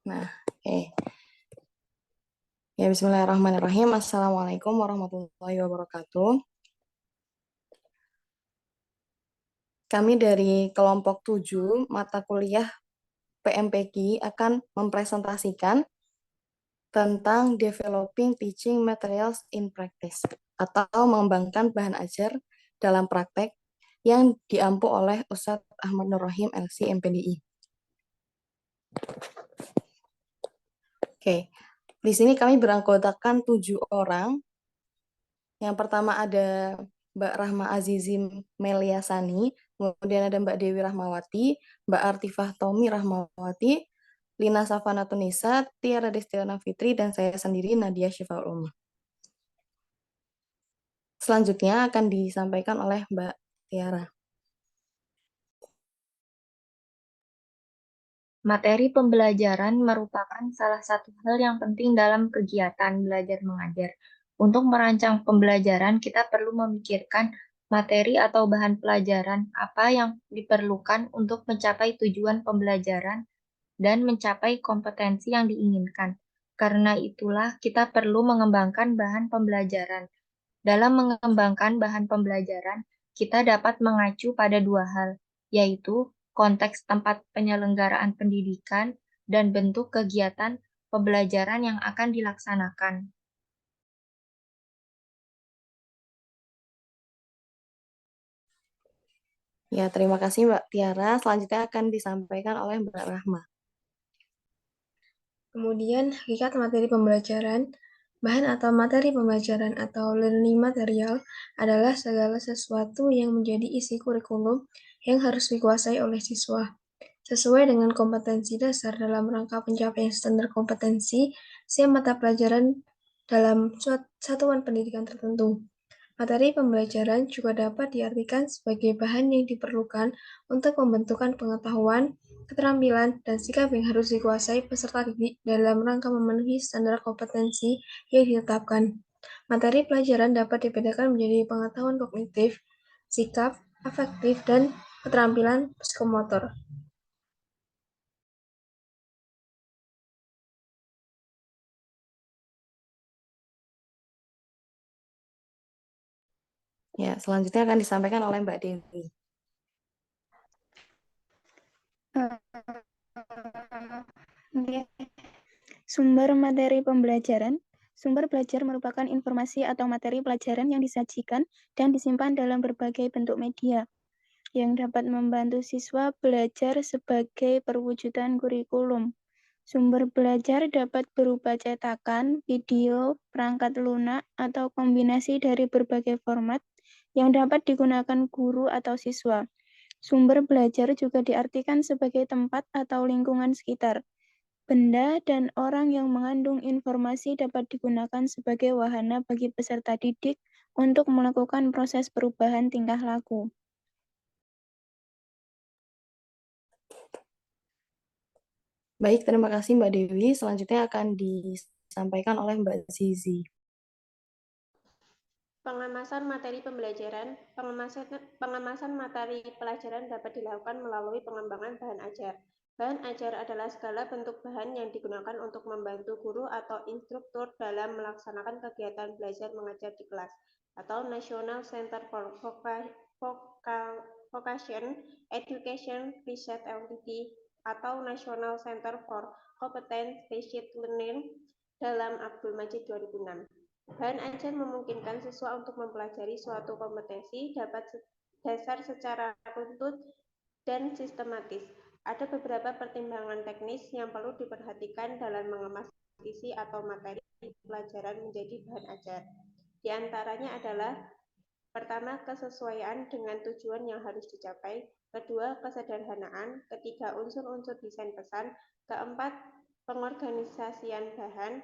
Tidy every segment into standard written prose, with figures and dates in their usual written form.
Nah, ya bismillahirrahmanirrahim. Assalamualaikum warahmatullahi wabarakatuh. Kami dari kelompok 7 mata kuliah PMPG akan mempresentasikan tentang Developing Teaching Materials in Practice atau mengembangkan bahan ajar dalam praktek yang diampu oleh Ustadz Ahmad Nur Rahim LC MPDI. Oke, di sini kami beranggotakan 7 orang. Yang pertama ada Mbak Rahma Azizim Meliasani, kemudian ada Mbak Dewi Rahmawati, Mbak Artifah Tomi Rahmawati, Lina Safana Tunisa, Tiara Destiana Fitri, dan saya sendiri Nadia Syifaul Umar. Selanjutnya akan disampaikan oleh Mbak Tiara. Materi pembelajaran merupakan salah satu hal yang penting dalam kegiatan belajar mengajar. Untuk merancang pembelajaran, kita perlu memikirkan materi atau bahan pelajaran apa yang diperlukan untuk mencapai tujuan pembelajaran dan mencapai kompetensi yang diinginkan. Karena itulah kita perlu mengembangkan bahan pembelajaran. Dalam mengembangkan bahan pembelajaran, kita dapat mengacu pada dua hal, yaitu konteks tempat penyelenggaraan pendidikan dan bentuk kegiatan pembelajaran yang akan dilaksanakan. Ya, terima kasih Mbak Tiara. Selanjutnya akan disampaikan oleh Mbak Rahma. Kemudian, hakikat materi pembelajaran. Bahan atau materi pembelajaran atau learning material adalah segala sesuatu yang menjadi isi kurikulum yang harus dikuasai oleh siswa. Sesuai dengan kompetensi dasar dalam rangka pencapaian standar kompetensi setiap mata pelajaran dalam satuan pendidikan tertentu. Materi pembelajaran juga dapat diartikan sebagai bahan yang diperlukan untuk pembentukan pengetahuan, keterampilan, dan sikap yang harus dikuasai peserta didik dalam rangka memenuhi standar kompetensi yang ditetapkan. Materi pelajaran dapat dibedakan menjadi pengetahuan kognitif, sikap, afektif, dan keterampilan psikomotor. Ya, selanjutnya akan disampaikan oleh Mbak Dewi. Sumber materi pembelajaran. Sumber belajar merupakan informasi atau materi pelajaran yang disajikan dan disimpan dalam berbagai bentuk media yang dapat membantu siswa belajar sebagai perwujudan kurikulum. Sumber belajar dapat berupa cetakan, video, perangkat lunak, atau kombinasi dari berbagai format yang dapat digunakan guru atau siswa. Sumber belajar juga diartikan sebagai tempat atau lingkungan sekitar. Benda dan orang yang mengandung informasi dapat digunakan sebagai wahana bagi peserta didik untuk melakukan proses perubahan tingkah laku. Baik, terima kasih Mbak Dewi. Selanjutnya akan disampaikan oleh Mbak Zizi. Pengemasan materi pembelajaran. Pengemasan materi pelajaran dapat dilakukan melalui pengembangan bahan ajar. Bahan ajar adalah segala bentuk bahan yang digunakan untuk membantu guru atau instruktur dalam melaksanakan kegiatan belajar mengajar di kelas, atau National Center for Vocation Education Research Ltd, atau National Center for Competence-Based Learning dalam Abdul Majid 2006. Bahan ajar memungkinkan siswa untuk mempelajari suatu kompetensi dapat dasar secara runtut dan sistematis. Ada beberapa pertimbangan teknis yang perlu diperhatikan dalam mengemas isi atau materi pelajaran menjadi bahan ajar. Di antaranya adalah: pertama, kesesuaian dengan tujuan yang harus dicapai. Kedua, kesederhanaan. Ketiga, unsur-unsur desain pesan. Keempat, pengorganisasian bahan.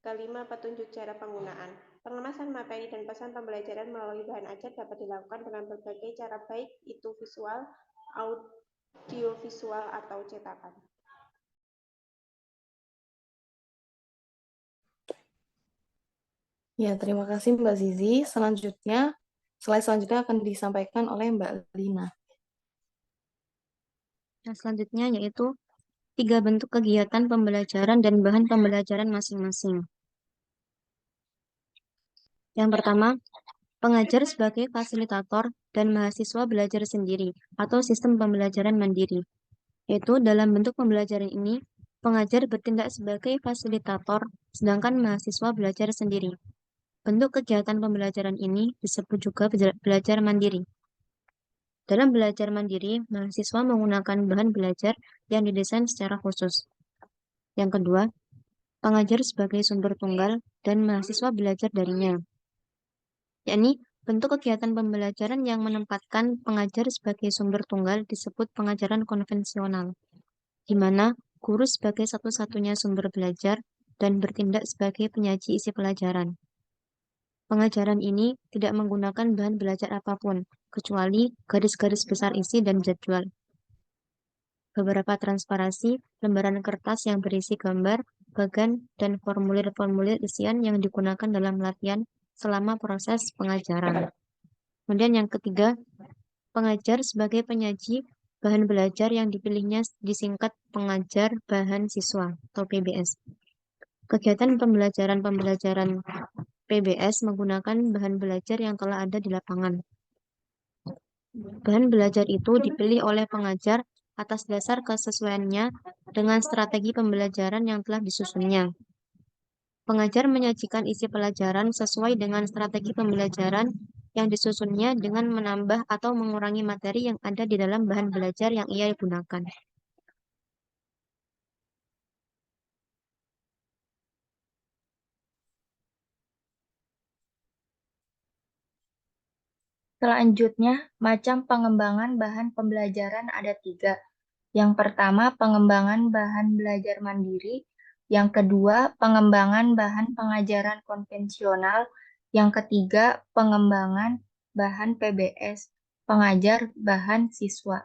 Kelima, petunjuk cara penggunaan. Pengemasan materi dan pesan pembelajaran melalui bahan ajar dapat dilakukan dengan berbagai cara, baik itu visual, audiovisual, atau cetakan. Ya, terima kasih Mbak Zizi. Slide selanjutnya akan disampaikan oleh Mbak Lina. Yang selanjutnya yaitu tiga bentuk kegiatan pembelajaran dan bahan pembelajaran masing-masing. Yang pertama, pengajar sebagai fasilitator dan mahasiswa belajar sendiri atau sistem pembelajaran mandiri. Yaitu dalam bentuk pembelajaran ini, pengajar bertindak sebagai fasilitator, sedangkan mahasiswa belajar sendiri. Bentuk kegiatan pembelajaran ini disebut juga belajar mandiri. Dalam belajar mandiri, mahasiswa menggunakan bahan belajar yang didesain secara khusus. Yang kedua, pengajar sebagai sumber tunggal dan mahasiswa belajar darinya. Yakni, bentuk kegiatan pembelajaran yang menempatkan pengajar sebagai sumber tunggal disebut pengajaran konvensional, di mana guru sebagai satu-satunya sumber belajar dan bertindak sebagai penyaji isi pelajaran. Pengajaran ini tidak menggunakan bahan belajar apapun, kecuali garis-garis besar isi dan jadwal. Beberapa transparasi, lembaran kertas yang berisi gambar, bagan, dan formulir-formulir isian yang digunakan dalam latihan selama proses pengajaran. Kemudian yang ketiga, pengajar sebagai penyaji bahan belajar yang dipilihnya disingkat pengajar bahan siswa atau PBS. Kegiatan pembelajaran PBS menggunakan bahan belajar yang telah ada di lapangan. Bahan belajar itu dipilih oleh pengajar atas dasar kesesuaiannya dengan strategi pembelajaran yang telah disusunnya. Pengajar menyajikan isi pelajaran sesuai dengan strategi pembelajaran yang disusunnya dengan menambah atau mengurangi materi yang ada di dalam bahan belajar yang ia gunakan. Selanjutnya, macam pengembangan bahan pembelajaran ada 3. Yang pertama, pengembangan bahan belajar mandiri. Yang kedua, pengembangan bahan pengajaran konvensional. Yang ketiga, pengembangan bahan PBS, pengajar bahan siswa.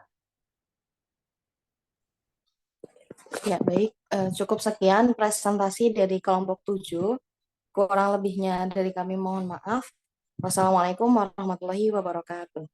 Ya, baik. Cukup sekian presentasi dari kelompok 7. Kurang lebihnya dari kami mohon maaf. Wassalamualaikum warahmatullahi wabarakatuh.